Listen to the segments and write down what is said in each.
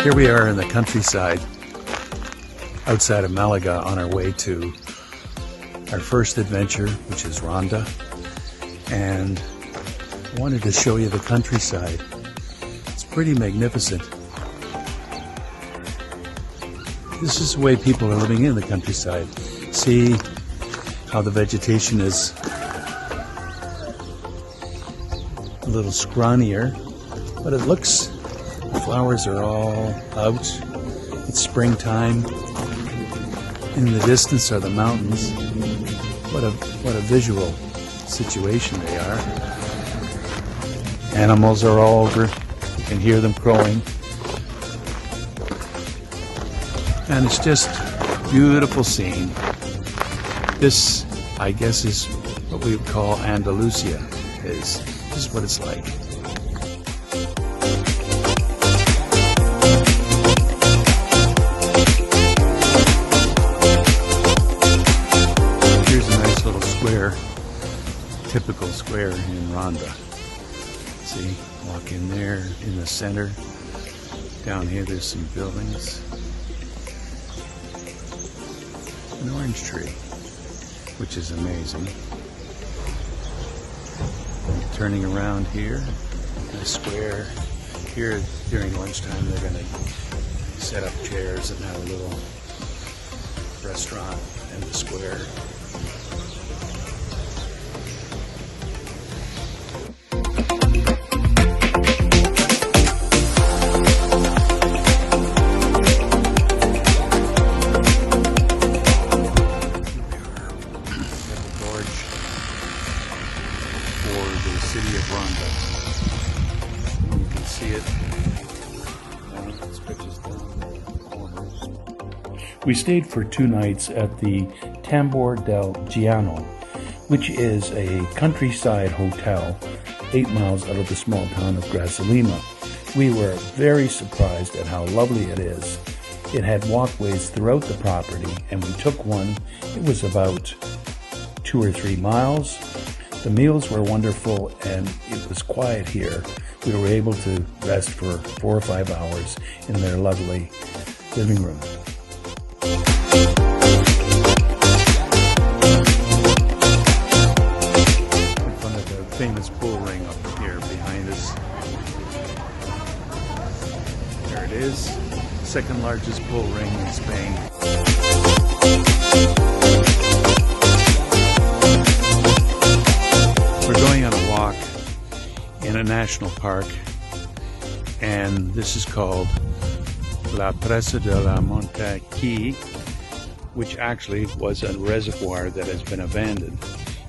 Here we are in the countryside outside of Malaga on our way to our first adventure, which is Ronda. And I wanted to show you the countryside. It's pretty magnificent. This is the way people are living in the countryside. See how the vegetation is a little scrawnier, but it looks, the flowers are all out. It's springtime. In the distance are the mountains. What a visual situation they are. Animals are all over. You can hear them crowing. And it's just a beautiful scene. This, I guess, is what we would call Andalusia. This is what it's like. Here's a nice little square, typical square in Ronda. See, walk in there in the center. Down here there's some buildings. An orange tree, which is amazing. Turning around here in the square. Here during lunchtime they're going to set up chairs and have a little restaurant in the square. The city of Ronda. You can see it. It stretches down the corners. We stayed for 2 nights at the Tambor del Giano, which is a countryside hotel 8 miles out of the small town of Grazalema. We were very surprised at how lovely it is. It had walkways throughout the property, and we took one. It was about 2 or 3 miles. The meals were wonderful, and it was quiet here. We were able to rest for 4 or 5 hours in their lovely living room. In front of the famous bull ring up here behind us. There it is, second largest bull ring in Spain. We're going on a walk in a national park, and this is called La Presa de la Montaquí, which actually was a reservoir that has been abandoned.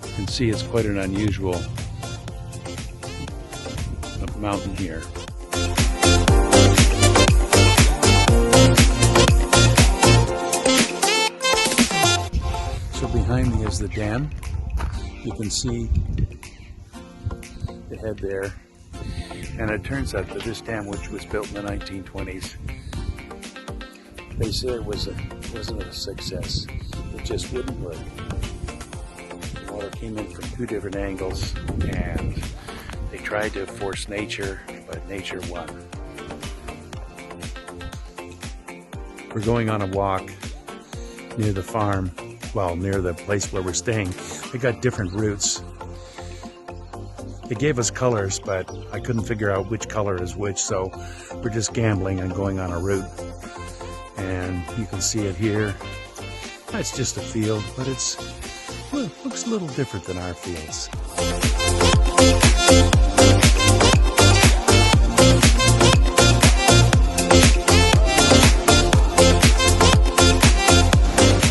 You can see it's quite an unusual mountain here. So behind me is the dam. You can see the head there, and it turns out that this dam, which was built in the 1920s, they said it wasn't a success. It just wouldn't work. The water came in from 2 different angles, and they tried to force nature, but nature won. We're going on a walk near the farm, well, near the place where we're staying. They got different routes. They gave us colors, but I couldn't figure out which color is which, so we're just gambling and going on a route. And you can see it here. It's just a field, but well, it looks a little different than our fields.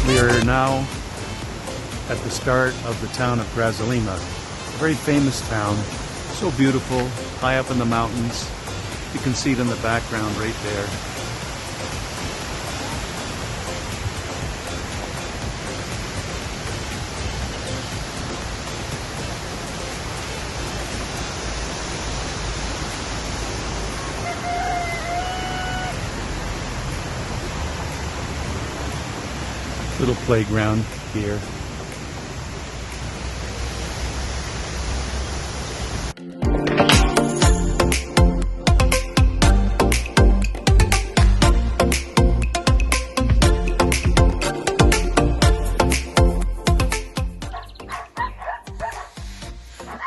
We are now at the start of the town of Grazalema. A very famous town, so beautiful, high up in the mountains. You can see it in the background right there. Little playground here.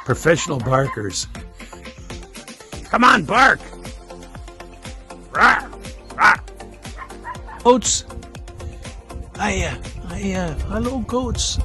Professional barkers. Come on, bark! Rawr, rawr. Goats. Hello, goats.